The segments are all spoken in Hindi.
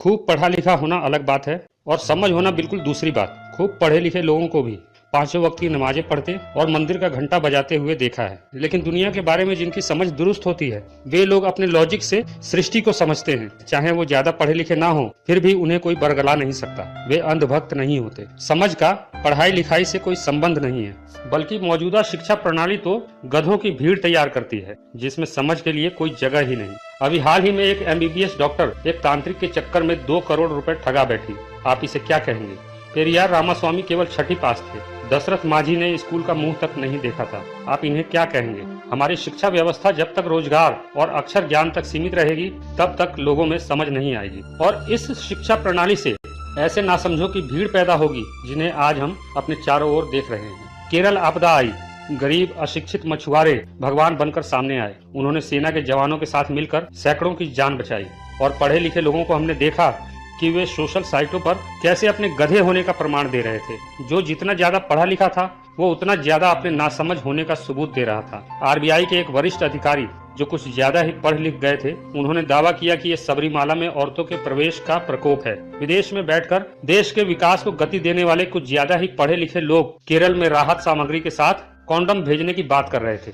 खूब पढ़ा लिखा होना अलग बात है और समझ होना बिल्कुल दूसरी बात। खूब पढ़े लिखे लोगों को भी पांचों वक्त की नमाजें पढ़ते और मंदिर का घंटा बजाते हुए देखा है, लेकिन दुनिया के बारे में जिनकी समझ दुरुस्त होती है वे लोग अपने लॉजिक से सृष्टि को समझते हैं। चाहे वो ज्यादा पढ़े लिखे ना हो, फिर भी उन्हें कोई बरगला नहीं सकता। वे अंधभक्त नहीं होते। समझ का पढ़ाई लिखाई से कोई संबंध नहीं है, बल्कि मौजूदा शिक्षा प्रणाली तो गधों की भीड़ तैयार करती है जिसमें समझ के लिए कोई जगह ही नहीं। अभी हाल ही में एक MBBS डॉक्टर एक तांत्रिक के चक्कर में 2 करोड़ रुपए ठगा बैठी। आप इसे क्या कहेंगे? पेरियार रामास्वामी केवल 6ठी पास थे। दशरथ माझी ने स्कूल का मुंह तक नहीं देखा था। आप इन्हें क्या कहेंगे? हमारी शिक्षा व्यवस्था जब तक रोजगार और अक्षर ज्ञान तक सीमित रहेगी तब तक लोगों में समझ नहीं आएगी और इस शिक्षा प्रणाली से ऐसे नासमझों की भीड़ पैदा होगी जिन्हें आज हम अपने चारों ओर देख रहे हैं। केरल आपदा आई, गरीब अशिक्षित मछुआरे भगवान बनकर सामने आए। उन्होंने सेना के जवानों के साथ मिलकर सैकड़ों की जान बचाई और पढ़े लिखे लोगों को हमने देखा कि वे सोशल साइटों पर कैसे अपने गधे होने का प्रमाण दे रहे थे। जो जितना ज्यादा पढ़ा लिखा था वो उतना ज्यादा अपने नासमझ होने का सबूत दे रहा था। RBI के एक वरिष्ठ अधिकारी जो कुछ ज्यादा ही पढ़ लिख गए थे, उन्होंने दावा किया कि ये सबरीमाला में औरतों के प्रवेश का प्रकोप है। विदेश में बैठकर देश के विकास को गति देने वाले कुछ ज्यादा ही पढ़े लिखे लोग केरल में राहत सामग्री के साथ कॉन्डम भेजने की बात कर रहे थे।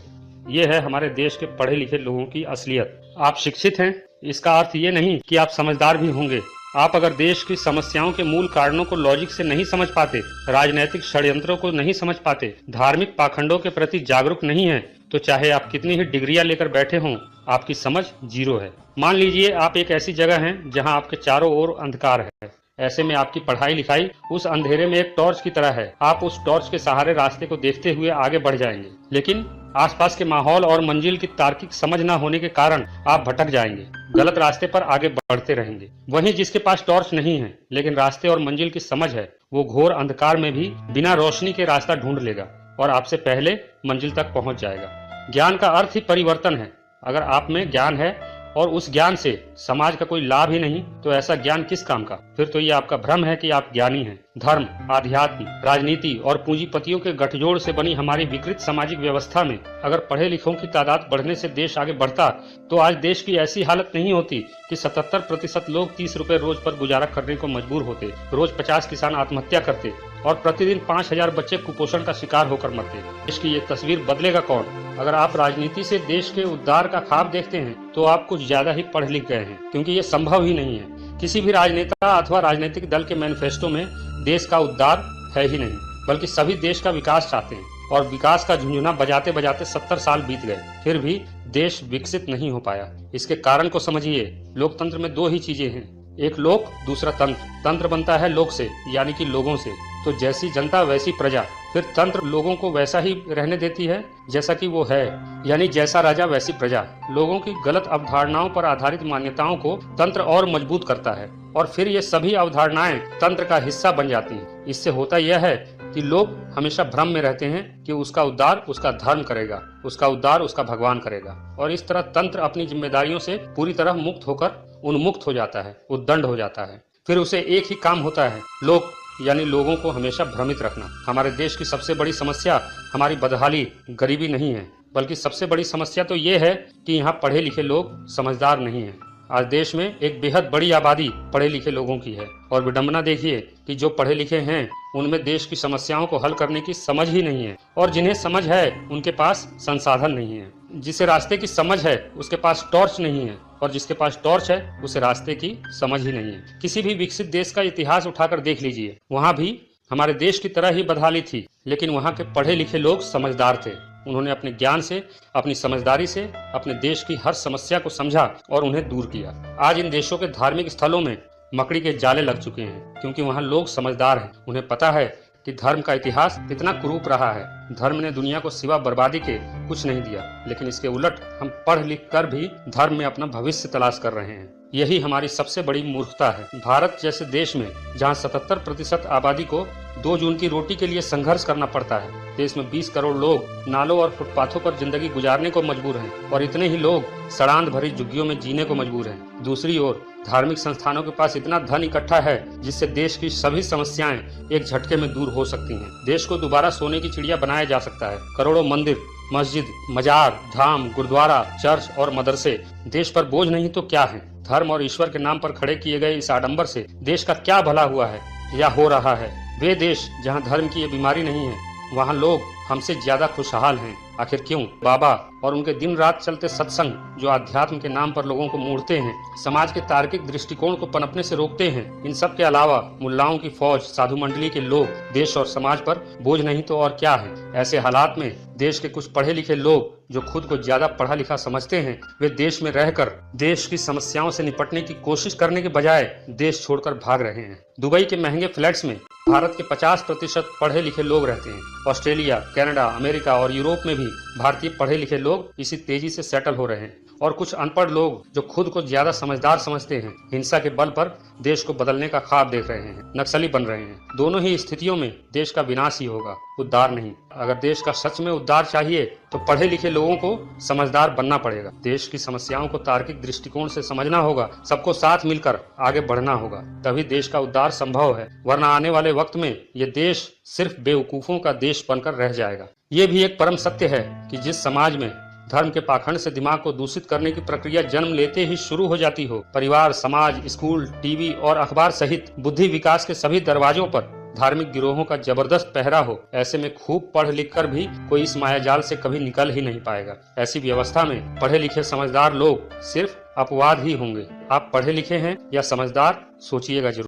ये है हमारे देश के पढ़े लिखे लोगों की असलियत। आप शिक्षित हैं, इसका अर्थ ये नहीं कि आप समझदार भी होंगे। आप अगर देश की समस्याओं के मूल कारणों को लॉजिक से नहीं समझ पाते, राजनीतिक षड्यंत्रों को नहीं समझ पाते, धार्मिक पाखंडों के प्रति जागरूक नहीं है, तो चाहे आप कितनी ही डिग्रियां लेकर बैठे हों, आपकी समझ जीरो है। मान लीजिए आप एक ऐसी जगह हैं जहां आपके चारों ओर अंधकार है। ऐसे में आपकी पढ़ाई लिखाई उस अंधेरे में एक टॉर्च की तरह है। आप उस टॉर्च के सहारे रास्ते को देखते हुए आगे बढ़ जाएंगे, लेकिन आसपास के माहौल और मंजिल की तार्किक समझ न होने के कारण आप भटक जाएंगे, गलत रास्ते पर आगे बढ़ते रहेंगे। वहीं जिसके पास टॉर्च नहीं है लेकिन रास्ते और मंजिल की समझ है, वो घोर अंधकार में भी बिना रोशनी के रास्ता ढूंढ लेगा और आपसे पहले मंजिल तक पहुंच जाएगा। ज्ञान का अर्थ ही परिवर्तन है। अगर आप में ज्ञान है और उस ज्ञान से समाज का कोई लाभ ही नहीं, तो ऐसा ज्ञान किस काम का? फिर तो ये आपका भ्रम है कि आप ज्ञानी हैं। धर्म, आध्यात्म, राजनीति और पूंजीपतियों के गठजोड़ से बनी हमारी विकृत सामाजिक व्यवस्था में अगर पढ़े लिखों की तादाद बढ़ने से देश आगे बढ़ता, तो आज देश की ऐसी हालत नहीं होती कि 77% लोग 30 रुपए रोज पर गुजारा करने को मजबूर होते, रोज 50 किसान आत्महत्या करते और प्रतिदिन 5000 बच्चे कुपोषण का शिकार होकर मरते। देश की ये तस्वीर बदलेगा कौन? अगर आप राजनीति से देश के उद्धार का ख्वाब देखते हैं तो आप कुछ ज्यादा ही पढ़ लिख गए हैं, क्योंकि ये संभव ही नहीं है। किसी भी राजनेता अथवा राजनीतिक दल के मैनिफेस्टो में देश का उद्धार है ही नहीं, बल्कि सभी देश का विकास चाहते हैं और विकास का झुंझुना बजाते बजाते 70 साल बीत गए, फिर भी देश विकसित नहीं हो पाया। इसके कारण को समझिए। लोकतंत्र में 2 ही चीजें हैं, एक लोक, दूसरा तंत्र। तंत्र बनता है लोक से, यानी कि लोगों से। तो जैसी जनता वैसी प्रजा। फिर तंत्र लोगों को वैसा ही रहने देती है जैसा कि वो है, यानी जैसा राजा वैसी प्रजा। लोगों की गलत अवधारणाओं पर आधारित मान्यताओं को तंत्र और मजबूत करता है और फिर ये सभी अवधारणाएं तंत्र का हिस्सा बन जाती हैं। इससे होता यह है कि लोग हमेशा भ्रम में रहते हैं कि उसका उद्धार उसका धर्म करेगा, उसका उद्धार उसका भगवान करेगा, और इस तरह तंत्र अपनी जिम्मेदारियों से पूरी तरह मुक्त होकर उन्मुक्त हो जाता है, उद्दंड हो जाता है। फिर उसे एक ही काम होता है, लोग यानी लोगों को हमेशा भ्रमित रखना। हमारे देश की सबसे बड़ी समस्या हमारी बदहाली, गरीबी नहीं है, बल्कि सबसे बड़ी समस्या तो ये है कि यहाँ पढ़े लिखे लोग समझदार नहीं हैं। आज देश में एक बेहद बड़ी आबादी पढ़े लिखे लोगों की है और विडंबना देखिए कि जो पढ़े लिखे हैं उनमें देश की समस्याओं को हल करने की समझ ही नहीं है, और जिन्हें समझ है उनके पास संसाधन नहीं है। जिसे रास्ते की समझ है उसके पास टॉर्च नहीं है, और जिसके पास टॉर्च है उसे रास्ते की समझ ही नहीं है। किसी भी विकसित देश का इतिहास उठाकर देख लीजिए, वहाँ भी हमारे देश की तरह ही बदहाली थी, लेकिन वहाँ के पढ़े लिखे लोग समझदार थे। उन्होंने अपने ज्ञान से, अपनी समझदारी से अपने देश की हर समस्या को समझा और उन्हें दूर किया। आज इन देशों के धार्मिक स्थलों में मकड़ी के जाले लग चुके हैं, क्योंकि वहाँ लोग समझदार हैं। उन्हें पता है कि धर्म का इतिहास कितना कुरूप रहा है। धर्म ने दुनिया को सिवा बर्बादी के कुछ नहीं दिया, लेकिन इसके उलट हम पढ़ लिख कर भी धर्म में अपना भविष्य तलाश कर रहे हैं। यही हमारी सबसे बड़ी मूर्खता है। भारत जैसे देश में जहां 77% आबादी को 2 जून की रोटी के लिए संघर्ष करना पड़ता है, देश में 20 करोड़ लोग नालों और फुटपाथों पर जिंदगी गुजारने को मजबूर हैं और इतने ही लोग सड़ांध भरी झुग्गियों में जीने को मजबूर हैं। दूसरी ओर धार्मिक संस्थानों के पास इतना धन इकट्ठा है जिससे देश की सभी समस्याएं एक झटके में दूर हो सकती हैं। देश को दोबारा सोने की चिड़िया बनाया जा सकता है। करोड़ों मंदिर, मस्जिद, मजार, धाम, गुरुद्वारा, चर्च और मदरसे देश पर बोझ नहीं तो क्या है। धर्म और ईश्वर के नाम पर खड़े किए गए इस आडंबर से देश का क्या भला हुआ है या हो रहा है। वे देश जहाँ धर्म की ये बीमारी नहीं है, वहाँ लोग हमसे ज्यादा खुशहाल हैं। आखिर क्यों? बाबा और उनके दिन रात चलते सत्संग जो अध्यात्म के नाम पर लोगों को मोड़ते हैं, समाज के तार्किक दृष्टिकोण को पनपने से रोकते हैं। इन सब के अलावा मुल्लाओं की फौज, साधु मंडली के लोग देश और समाज पर बोझ नहीं तो और क्या है। ऐसे हालात में देश के कुछ पढ़े लिखे लोग जो खुद को ज्यादा पढ़ा लिखा समझते हैं, वे देश में रहकर देश की समस्याओं से निपटने की कोशिश करने के बजाय देश छोड़कर भाग रहे हैं। दुबई के महंगे फ्लैट्स में भारत के 50% पढ़े लिखे लोग रहते हैं। ऑस्ट्रेलिया, कनाडा, अमेरिका और यूरोप में भी भारतीय पढ़े लिखे लोग इसी तेजी से सेटल हो रहे हैं। और कुछ अनपढ़ लोग जो खुद को ज्यादा समझदार समझते हैं, हिंसा के बल पर देश को बदलने का ख्वाब देख रहे हैं, नक्सली बन रहे हैं। दोनों ही स्थितियों में देश का विनाश ही होगा, उद्धार नहीं। अगर देश का सच में उद्धार चाहिए तो पढ़े लिखे लोगों को समझदार बनना पड़ेगा। देश की समस्याओं को तार्किक दृष्टिकोण से समझना होगा, सबको साथ मिलकर आगे बढ़ना होगा, तभी देश का उद्धार संभव है। वरना आने वाले वक्त में ये देश सिर्फ बेवकूफों का देश बनकर रह जाएगा। ये भी एक परम सत्य है कि जिस समाज में धर्म के पाखंड से दिमाग को दूषित करने की प्रक्रिया जन्म लेते ही शुरू हो जाती हो, परिवार, समाज, स्कूल, टीवी और अखबार सहित बुद्धि विकास के सभी दरवाजों पर धार्मिक गिरोहों का जबरदस्त पहरा हो, ऐसे में खूब पढ़ लिख कर भी कोई इस मायाजाल से कभी निकल ही नहीं पाएगा। ऐसी व्यवस्था में पढ़े लिखे समझदार लोग सिर्फ अपवाद ही होंगे। आप पढ़े लिखे हैं या समझदार, सोचिएगा जरूर।